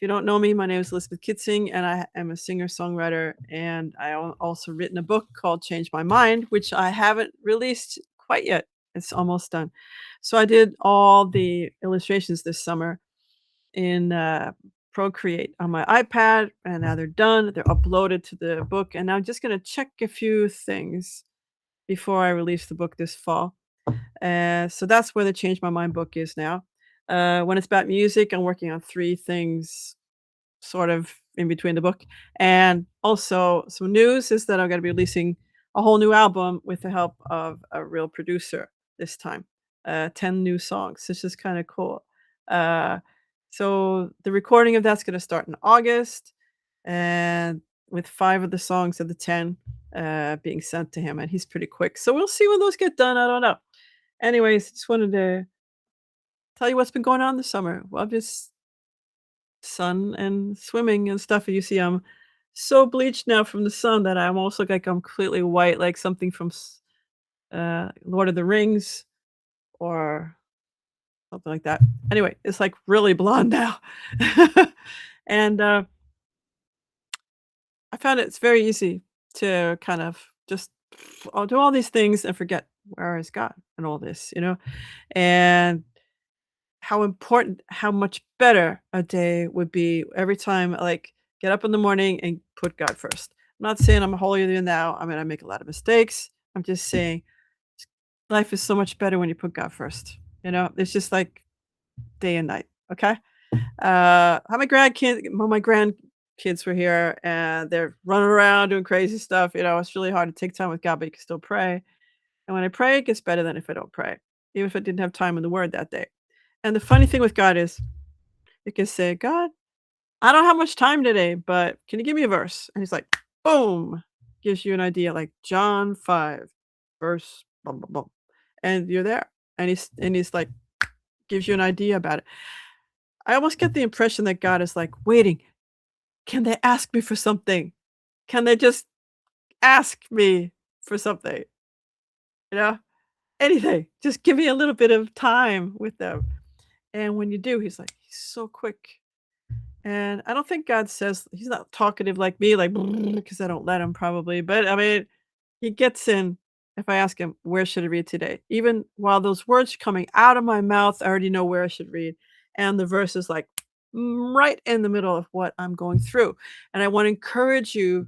you don't know me, my name is Elizabeth Kitzing, and I am a singer-songwriter, and also written a book called Change My Mind, which I haven't released quite yet. It's almost done. So I did all the illustrations this summer in Procreate on my iPad, and now they're done. They're uploaded to the book, and I'm just gonna check a few things before I release the book this fall. So that's where the Change My Mind book is now. When it's about music, I'm working on 3 things sort of in between the book. And also some news is that I'm gonna be releasing a whole new album with the help of a real producer this time. 10 new songs. It's just kinda cool. Uh, so the recording of that's gonna start in August, and with 5 of the songs of the 10, being sent to him, and he's pretty quick. So we'll see when those get done, I don't know. Anyways, just wanted to tell you what's been going on this summer. Well, just sun and swimming and stuff. And you see, I'm so bleached now from the sun that I almost look like I'm completely white, like something from Lord of the Rings or something like that. Anyway, it's like really blonde now. And I found it's very easy to kind of just I'll do all these things and forget where is God and all this, and how important, how much better a day would be every time I, like, get up in the morning and put God first. I'm not saying I'm holier than thou. I mean, I make a lot of mistakes. I'm just saying life is so much better when you put God first. It's just like day and night. Okay. How my grandkids were here and they're running around doing crazy stuff. It's really hard to take time with God, but you can still pray. And when I pray, it gets better than if I don't pray, even if I didn't have time in the Word that day. And the funny thing with God is you can say, "God, I don't have much time today, but can you give me a verse?" And he's like, boom, gives you an idea like John 5, verse bum bum bum. And you're there. And he's like gives you an idea about it. I almost get the impression that God is like waiting. Can they ask me for something? Can they just ask me for something? You know? Anything. Just give me a little bit of time with them. And when you do, he's so quick. And I don't think God says he's not talkative like me, like, because I don't let him probably. But I mean, he gets in if I ask him, where should I read today? Even while those words are coming out of my mouth, I already know where I should read. And the verse is like right in the middle of what I'm going through. And I want to encourage you,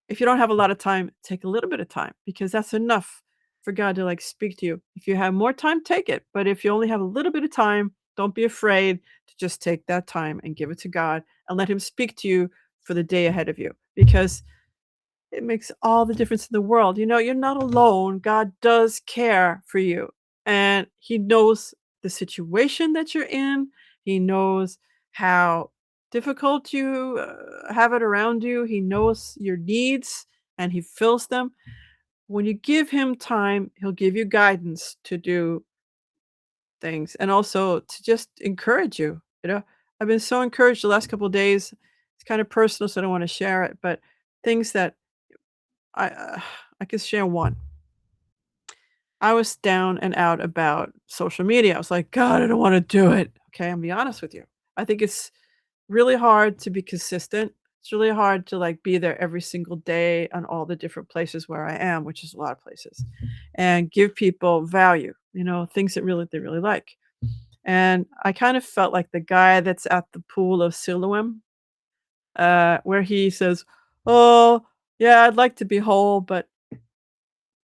if you don't have a lot of time, take a little bit of time because that's enough for God to like speak to you. If you have more time, take it. But if you only have a little bit of time, don't be afraid to just take that time and give it to God and let him speak to you for the day ahead of you because it makes all the difference in the world. You're not alone. God does care for you and he knows the situation that you're in. He knows how difficult you have it around you. He knows your needs and he fills them. When you give him time, he'll give you guidance to do things and also to just encourage you. I've been so encouraged the last couple of days. It's kind of personal, so I don't want to share it, but things that I uh, I could share one. I was down and out about social media. I was like, God, I don't want to do it. Okay, I'm be honest with you. I think it's really hard to be consistent. It's really hard to like be there every single day on all the different places where I am, which is a lot of places, and give people value, things that they really like. And I kind of felt like the guy that's at the pool of Siloam, where he says, "Oh, yeah, I'd like to be whole, but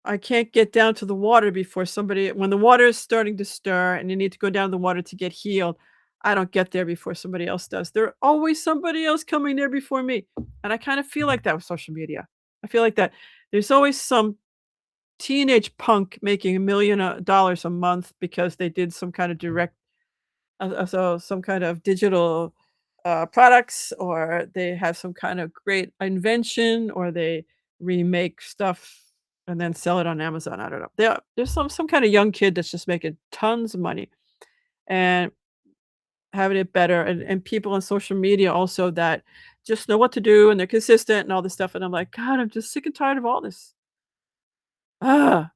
I can't get down to the water before somebody when the water is starting to stir and you need to go down the water to get healed. I don't get there before somebody else does. There's always somebody else coming there before me." And I kind of feel like that with social media. I feel like that there's always some teenage punk making $1 million a month because they did some kind of direct so some kind of digital products, or they have some kind of great invention, or they remake stuff and then sell it on Amazon. I don't know. There's some kind of young kid that's just making tons of money and having it better, and people on social media also that just know what to do and they're consistent and all this stuff. And I'm like, God, I'm just sick and tired of all this. Ah,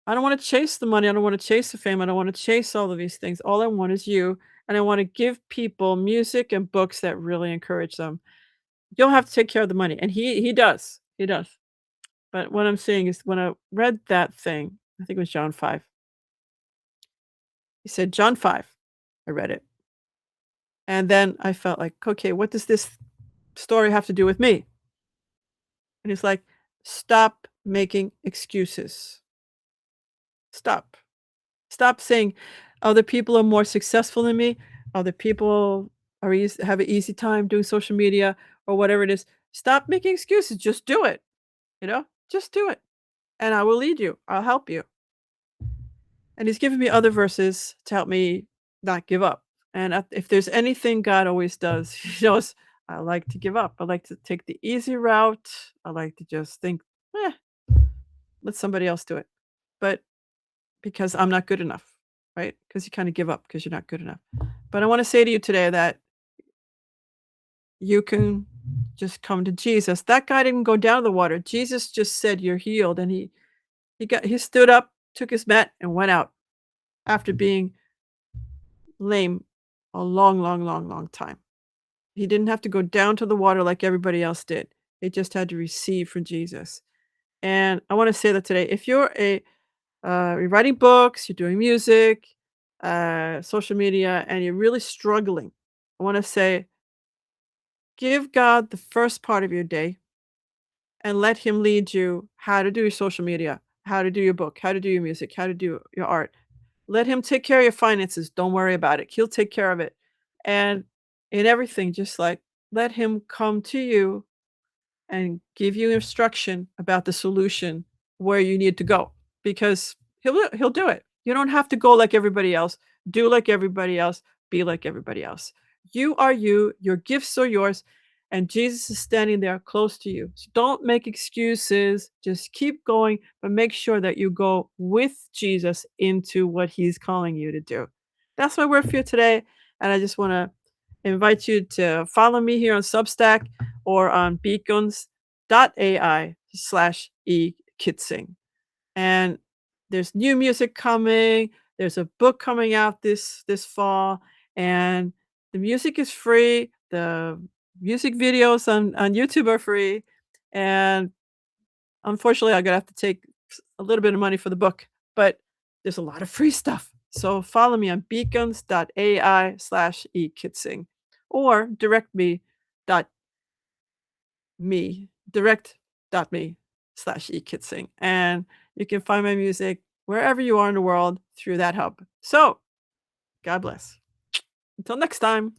I don't want to chase the money. I don't want to chase the fame. I don't want to chase all of these things. All I want is you. and I wanna give people music and books that really encourage them. You don't have to take care of the money, and he does, he does. But what I'm saying is when I read that thing, I think it was John 5. He said, "John 5." I read it, and then I felt like, "Okay, what does this story have to do with me?" And he's like, "Stop making excuses. Stop. Stop saying other people are more successful than me, other people are have an easy time doing social media or whatever it is. Stop making excuses. Just do it, you know? Just do it, and I will lead you. I'll help you." And he's given me other verses to help me not give up. And if there's anything God always does, he knows I like to give up. I like to take the easy route. I like to just think, eh, let somebody else do it. But because I'm not good enough, right? Because you kind of give up because you're not good enough. But I want to say to you today that you can just come to Jesus. That guy didn't go down to the water. Jesus just said you're healed, and he stood up, took his mat, and went out after being lame a long, long, long, long time. He didn't have to go down to the water like everybody else did. He just had to receive from Jesus. And I want to say that today, if you're writing books, you're doing music, social media, and you're really struggling, I want to say, give God the first part of your day and let Him lead you how to do your social media, how to do your book, how to do your music, how to do your art. Let Him take care of your finances. Don't worry about it. He'll take care of it. And in everything, just like let Him come to you and give you instruction about the solution where you need to go because he'll do it. You don't have to go like everybody else, do like everybody else, be like everybody else. You are you, your gifts are yours, and Jesus is standing there close to you. So don't make excuses, just keep going, but make sure that you go with Jesus into what he's calling you to do. That's my word for you today, and I just want to invite you to follow me here on Substack or on beacons.ai/ekitzing. And there's new music coming. There's a book coming out this fall, and the music is free. The music videos on YouTube are free, and unfortunately, I'm gonna have to take a little bit of money for the book, but there's a lot of free stuff. So follow me on beacons.ai/ekitzing or dot direct.me/ekitzing. And you can find my music wherever you are in the world through that hub. So God bless. Until next time.